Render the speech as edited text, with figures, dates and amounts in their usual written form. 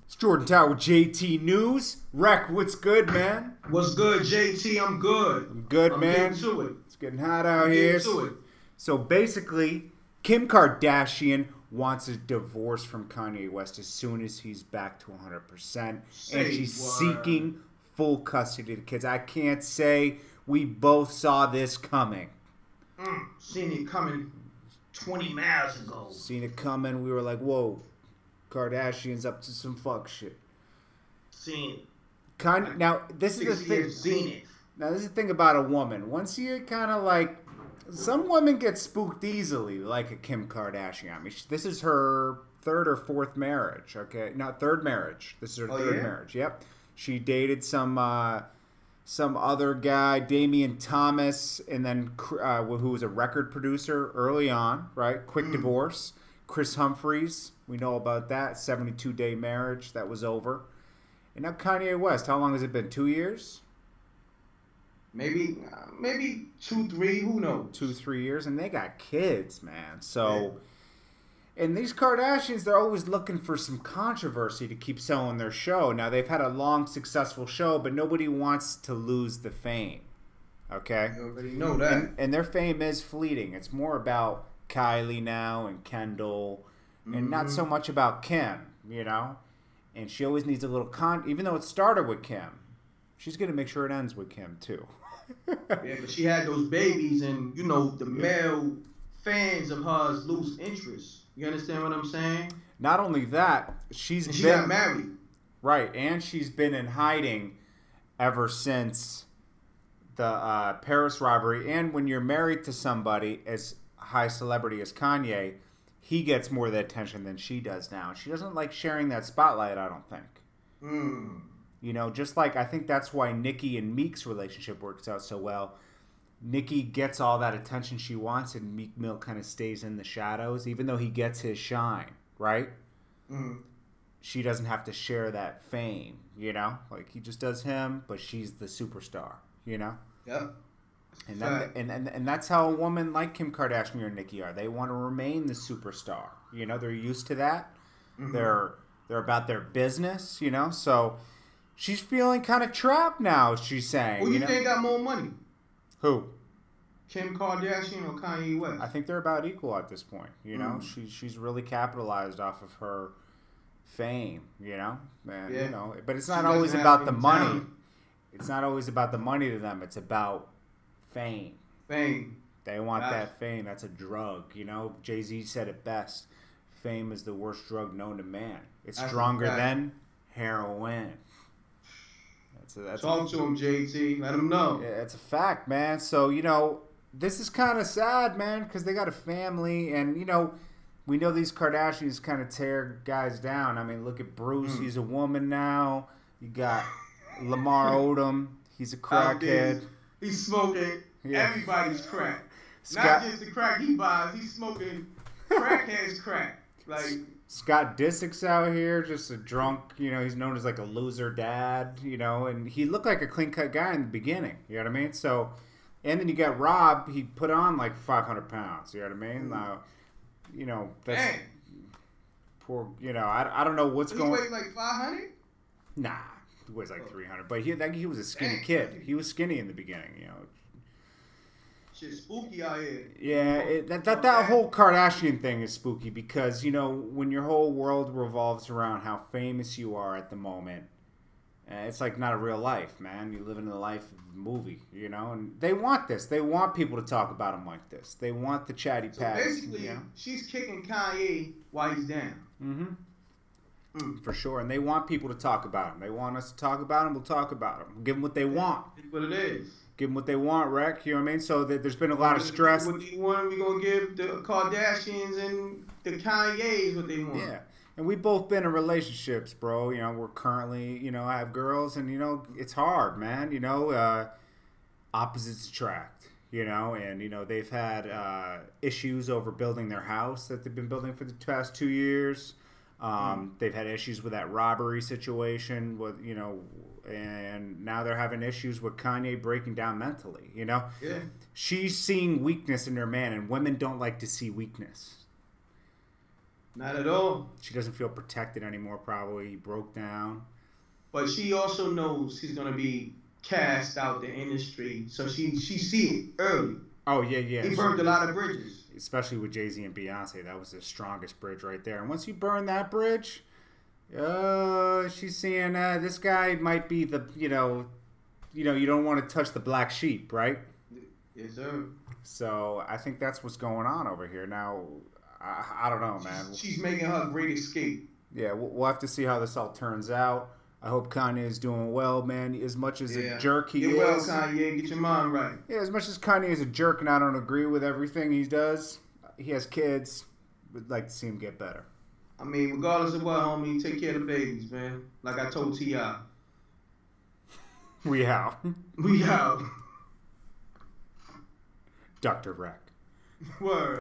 It's Jordan Tower with JT News. Rec, what's good, man? What's good, JT? I'm good. I'm good, I'm man. getting to it. It's getting hot out here. So basically, Kim Kardashian wants a divorce from Kanye West as soon as he's back to 100%. And she's seeking full custody of the kids. I can't say we both saw this coming. Seen it coming 20 miles ago. Seen it coming. We were like, whoa, Kardashian's up to some fuck shit. Seen it. Now, this is the thing. Seen it. Now, this is the thing about a woman. Once you kind of like... Some women get spooked easily, like a Kim Kardashian. I mean, this is her third or fourth marriage, okay? Not third marriage. This is her third marriage, yep. She dated some other guy, Damian Thomas, and then who was a record producer early on, right? Quick divorce. Chris Humphries, we know about that. 72-day marriage, that was over. And now Kanye West, how long has it been? 2 years? Maybe 2, 3, who knows? 2, 3 years, and they got kids, man. So, and these Kardashians, they're always looking for some controversy to keep selling their show. Now, they've had a long, successful show, but nobody wants to lose the fame, okay? You already know that. And their fame is fleeting. It's more about Kylie now and Kendall, and not so much about Kim, you know? And she always needs a little even though it started with Kim, she's going to make sure it ends with Kim, too. Yeah, but she had those babies, and, you know, the male fans of hers lose interest. You understand what I'm saying? Not only that, she got married. Right, and she's been in hiding ever since the Paris robbery. And when you're married to somebody as high celebrity as Kanye, he gets more of the attention than she does now. She doesn't like sharing that spotlight, I don't think. You know, just like I think that's why Nicki and Meek's relationship works out so well. Nicki gets all that attention she wants, and Meek Mill kind of stays in the shadows, even though he gets his shine, right? She doesn't have to share that fame, you know? Like, he just does him, but she's the superstar, you know? Yep. And that's how a woman like Kim Kardashian or Nicki are. They want to remain the superstar. You know, they're used to that. They're about their business, you know? So she's feeling kind of trapped now, she's saying. Who you think got more money? Who? Kim Kardashian or Kanye West? I think they're about equal at this point, you know? She's really capitalized off of her fame, you know? And, you know, but it's not always about the money. It's not always about the money to them. It's about fame. They want that fame. That's a drug, you know? Jay-Z said it best. Fame is the worst drug known to man. It's stronger than heroin. Talk to him, JT. Let him know. Yeah, it's a fact, man. So, you know, this is kind of sad, man, because they got a family. And, you know, we know these Kardashians kind of tear guys down. I mean, look at Bruce. He's a woman now. You got Lamar Odom. He's a crackhead. He's smoking everybody's crack. Not just the crack he buys. He's smoking crackhead's crack. Like... Scott Disick's out here, just a drunk, you know, he's known as like a loser dad, you know, and he looked like a clean-cut guy in the beginning, you know what I mean? So, and then you got Rob, he put on like 500 pounds, you know what I mean? You know, that's poor, you know, I don't know what's going on. He weighed like 500? Nah, he weighs like 300, but he was a skinny kid. He was skinny in the beginning, you know. Shit spooky out here. Yeah, that whole Kardashian thing is spooky because, you know, when your whole world revolves around how famous you are at the moment, it's like not a real life, man. You live in the life of a movie, you know, and they want this. They want people to talk about them like this. They want the chatty patties. So basically, you know? She's kicking Kanye while he's down. For sure, and they want people to talk about him. They want us to talk about him. We'll talk about him. Give them what they want. That's what it is. Give them what they want, Rec. You know what I mean? So there's been a lot of stress. What do you want? We're going to give the Kardashians and the Kanyes what they want. Yeah. And we've both been in relationships, bro. You know, we're currently, you know, I have girls, and, you know, it's hard, man. You know, opposites attract, you know, and, you know, they've had issues over building their house that they've been building for the past 2 years. They've had issues with that robbery situation, with, you know, and now they're having issues with Kanye breaking down mentally, you know? Yeah. She's seeing weakness in her man, and women don't like to see weakness. Not at all. She doesn't feel protected anymore, probably. He broke down. But she also knows he's going to be cast out the industry. So she see it early. Oh, yeah. He burned a lot of bridges. Especially with Jay-Z and Beyonce. That was the strongest bridge right there. And once you burn that bridge, she's seeing this guy might be the, you don't want to touch the black sheep, right? Yes, sir. So I think that's what's going on over here. Now, I don't know, man. She's making her great escape. Yeah, we'll have to see how this all turns out. I hope Kanye is doing well, man. As much as a jerk he is. Get well, Kanye. Get your mind right. Yeah, as much as Kanye is a jerk and I don't agree with everything he does, he has kids. Would like to see him get better. I mean, regardless of what, homie, take care of the babies, man. Like I told T.I. We out. We out. Dr. Wreck. Word.